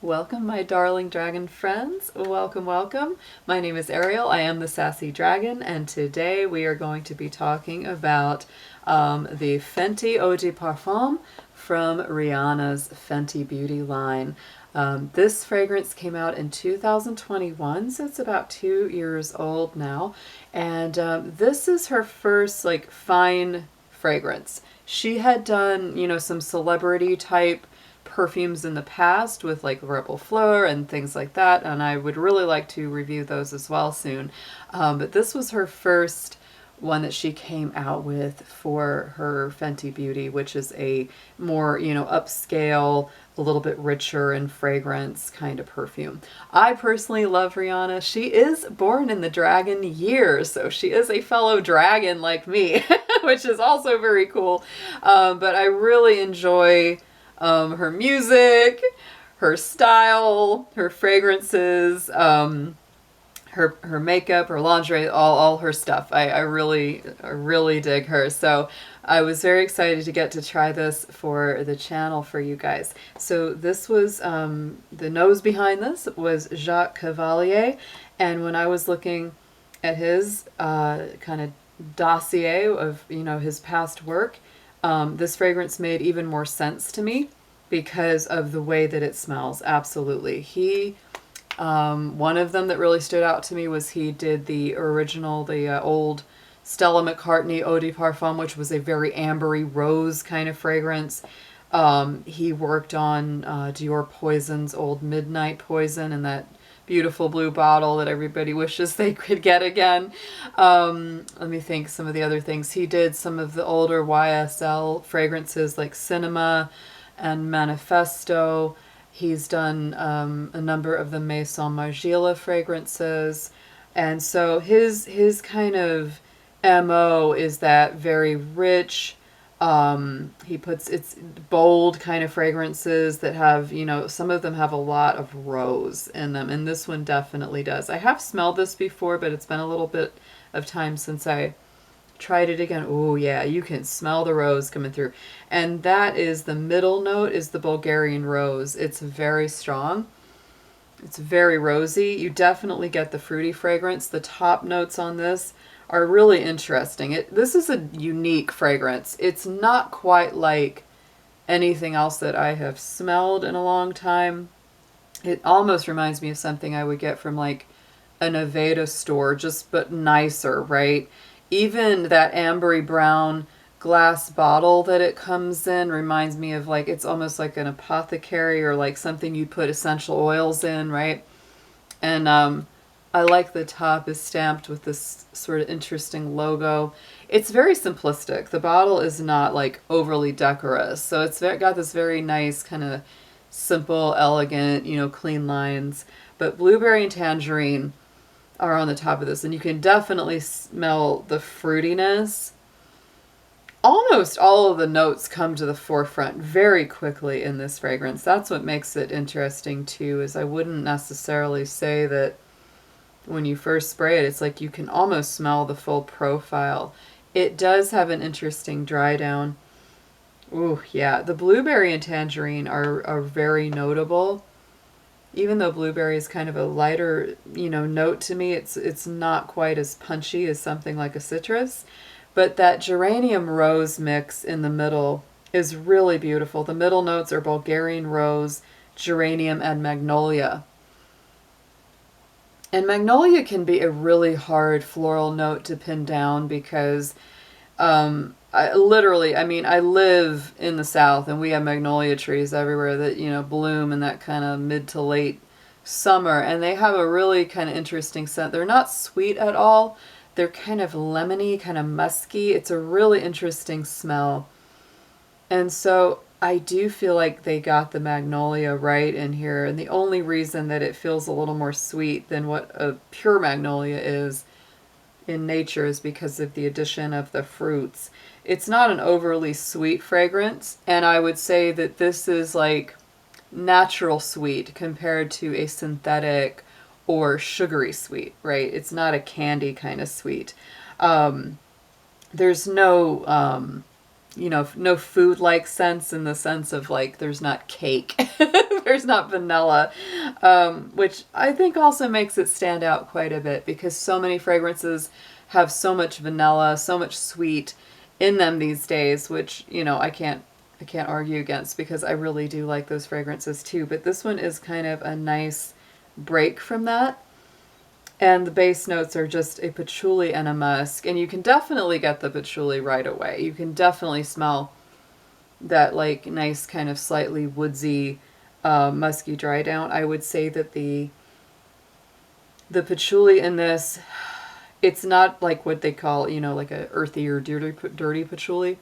Welcome, my darling dragon friends. Welcome, welcome. My name is Ariel. I am the Sassy Dragon, and today we are going to be talking about the Fenty OG Parfum from Rihanna's Fenty Beauty line. This fragrance came out in 2021, so it's about 2 years old now, and this is her first like fine fragrance. She had done, some celebrity type perfumes in the past with like Rebel Fleur and things like that, and I would really like to review those as well soon. But this was her first one that she came out with for her Fenty Beauty, which is a more, upscale, a little bit richer in fragrance kind of perfume. I personally love Rihanna. She is born in the dragon year, so she is a fellow dragon like me, which is also very cool. But I really enjoy her music, her style, her fragrances, her makeup, her lingerie, all her stuff. I really dig her. So I was very excited to get to try this for the channel for you guys. So this was, the nose behind this was Jacques Cavalier. And when I was looking at his kind of dossier of, his past work, this fragrance made even more sense to me because of the way that it smells. Absolutely. One of them that really stood out to me was he did the original, the old Stella McCartney Eau de Parfum, which was a very ambery rose kind of fragrance. He worked on Dior Poison's old Midnight Poison in that beautiful blue bottle that everybody wishes they could get again. Let me think some of the other things. He did some of the older YSL fragrances like Cinema and Manifesto. He's done a number of the Maison Margiela fragrances. And so his kind of MO is that very rich, it's bold kind of fragrances that have, some of them have a lot of rose in them, and this one definitely does. I have smelled this before, but it's been a little bit of time since I tried it again. Oh yeah, you can smell the rose coming through. And that is the middle note, is the Bulgarian rose. It's very strong. It's very rosy. You definitely get the fruity fragrance. The top notes on this are really interesting. This is a unique fragrance. It's not quite like anything else that I have smelled in a long time. It almost reminds me of something I would get from like a Nevada store, just but nicer, right? Even that ambery brown glass bottle that it comes in reminds me of like, it's almost like an apothecary or like something you put essential oils in, right? And I like the top is stamped with this sort of interesting logo. It's very simplistic. The bottle is not like overly decorous. So it's got this very nice kind of simple, elegant, clean lines. But blueberry and tangerine are on the top of this, and you can definitely smell the fruitiness. Almost all of the notes come to the forefront very quickly in this fragrance. That's what makes it interesting too, is I wouldn't necessarily say that when you first spray it, it's like you can almost smell the full profile. It does have an interesting dry down. Ooh, yeah, the blueberry and tangerine are very notable. Even though blueberry is kind of a lighter, note to me, it's not quite as punchy as something like a citrus. But that geranium rose mix in the middle is really beautiful. The middle notes are Bulgarian rose, geranium, and magnolia. And magnolia can be a really hard floral note to pin down because I live in the South and we have magnolia trees everywhere that, bloom in that kind of mid to late summer. And they have a really kind of interesting scent. They're not sweet at all. They're kind of lemony, kind of musky. It's a really interesting smell. And so I do feel like they got the magnolia right in here. And the only reason that it feels a little more sweet than what a pure magnolia is in nature is because of the addition of the fruits. It's not an overly sweet fragrance, and I would say that this is like natural sweet compared to a synthetic or sugary sweet, right? It's not a candy kind of sweet. There's no no food-like sense in the sense of like there's not cake. there's not vanilla, which I think also makes it stand out quite a bit because so many fragrances have so much vanilla, so much sweet in them these days, which, you know, I can't argue against because I really do like those fragrances too. But this one is kind of a nice break from that. And the base notes are just a patchouli and a musk. And you can definitely get the patchouli right away. You can definitely smell that like nice kind of slightly woodsy, musky dry down. I would say that the patchouli in this, it's not like what they call, you know, like a earthy or dirty patchouli.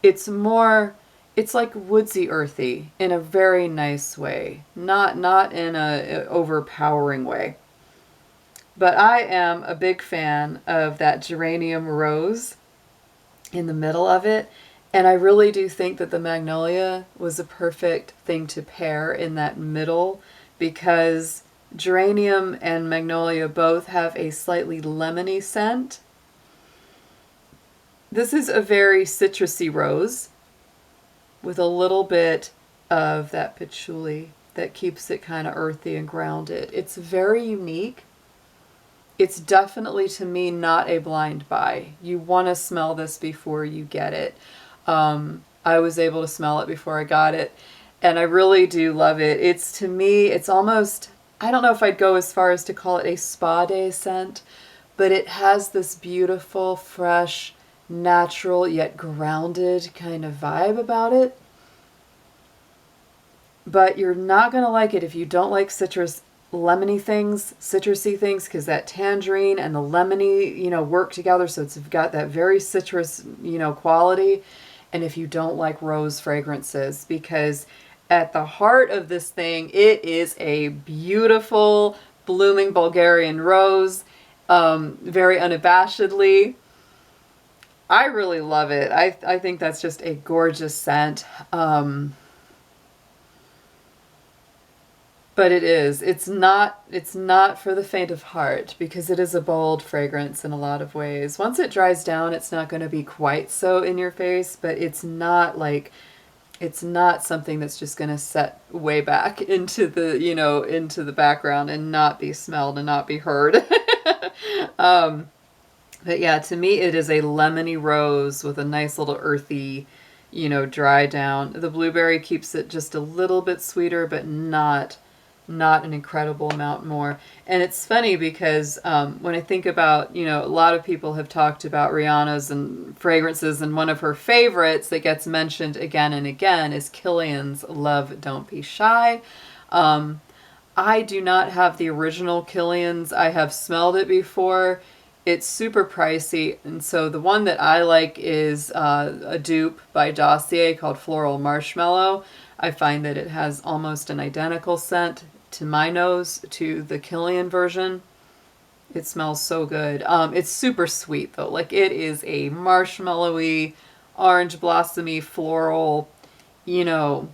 It's more, it's like woodsy earthy in a very nice way, not in a overpowering way. But I am a big fan of that geranium rose in the middle of it. And I really do think that the magnolia was a perfect thing to pair in that middle because geranium and magnolia both have a slightly lemony scent. This is a very citrusy rose with a little bit of that patchouli that keeps it kind of earthy and grounded. It's very unique. It's definitely, to me, not a blind buy. You want to smell this before you get it. I was able to smell it before I got it, and I really do love it. It's, to me, it's almost, I don't know if I'd go as far as to call it a spa day scent, but it has this beautiful, fresh, natural, yet grounded kind of vibe about it. But you're not going to like it if you don't like lemony things, citrusy things, because that tangerine and the lemony, you know, work together. So it's got that very citrus, you know, quality. And if you don't like rose fragrances, because at the heart of this thing, it is a beautiful blooming Bulgarian rose, very unabashedly. I really love it. I think that's just a gorgeous scent. But it's not for the faint of heart because it is a bold fragrance in a lot of ways. Once it dries down, it's not going to be quite so in your face, but it's not something that's just going to set way back into the, you know, into the background and not be smelled and not be heard. But yeah, to me, it is a lemony rose with a nice little earthy, you know, dry down. The blueberry keeps it just a little bit sweeter, but not an incredible amount more. And it's funny because when I think about, you know, a lot of people have talked about Rihanna's and fragrances, and one of her favorites that gets mentioned again and again is Kilian's Love Don't Be Shy. I do not have the original Kilian's. I have smelled it before. It's super pricey, and so the one that I like is a dupe by Dossier called Floral Marshmallow. I find that it has almost an identical scent to my nose to the Kilian version. It smells so good. It's super sweet though. Like it is a marshmallowy, orange blossomy, floral, you know,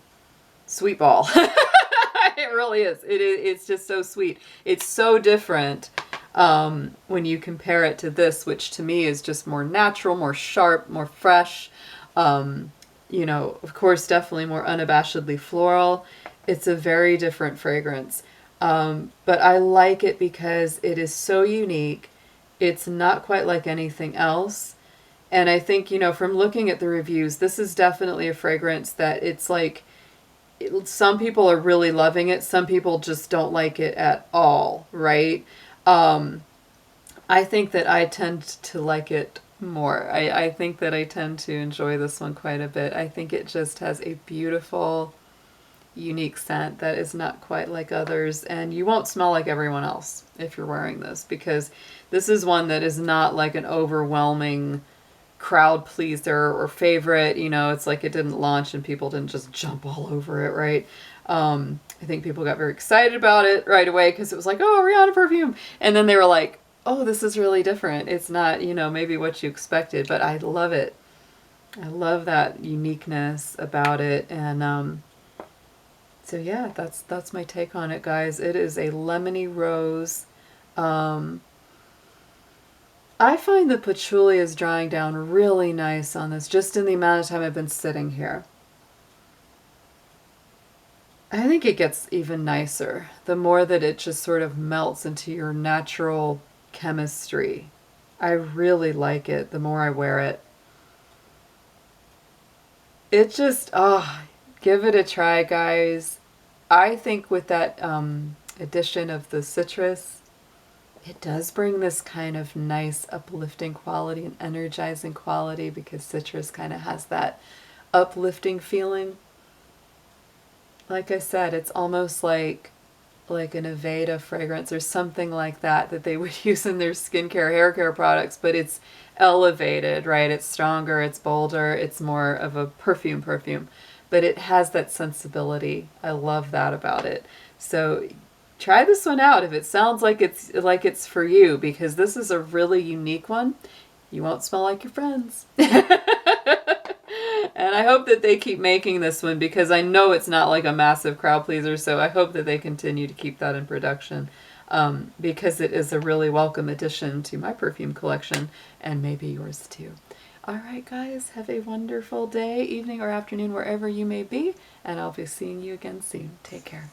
sweet ball. It really is. It's just so sweet. It's so different when you compare it to this, which to me is just more natural, more sharp, more fresh. You know, of course, definitely more unabashedly floral. It's a very different fragrance. But I like it because it is so unique. It's not quite like anything else. And I think, you know, from looking at the reviews, this is definitely a fragrance that it's like, some people are really loving it. Some people just don't like it at all, right? I think that I tend to like it more. I think that I tend to enjoy this one quite a bit. I think it just has a beautiful, unique scent that is not quite like others, and you won't smell like everyone else if you're wearing this, because this is one that is not like an overwhelming crowd pleaser or favorite. You know, it's like it didn't launch and people didn't just jump all over it, right? I think people got very excited about it right away because it was like, oh, Rihanna perfume. And then they were like, oh, this is really different. It's not, you know, maybe what you expected, but I love it. I love that uniqueness about it. And so yeah, that's my take on it, guys. It is a lemony rose. I find the patchouli is drying down really nice on this, just in the amount of time I've been sitting here. I think it gets even nicer the more that it just sort of melts into your natural chemistry. I really like it the more I wear it. It just, oh, give it a try, guys. I think with that addition of the citrus, it does bring this kind of nice uplifting quality and energizing quality because citrus kind of has that uplifting feeling. Like I said, it's almost like an Aveda fragrance or something like that that they would use in their skincare, hair care products, but it's elevated, right? It's stronger, it's bolder, it's more of a perfume, but it has that sensibility. I love that about it. So try this one out if it sounds like it's for you, because this is a really unique one. You won't smell like your friends. And I hope that they keep making this one because I know it's not like a massive crowd pleaser, so I hope that they continue to keep that in production because it is a really welcome addition to my perfume collection and maybe yours too. All right, guys, have a wonderful day, evening, or afternoon, wherever you may be, and I'll be seeing you again soon. Take care.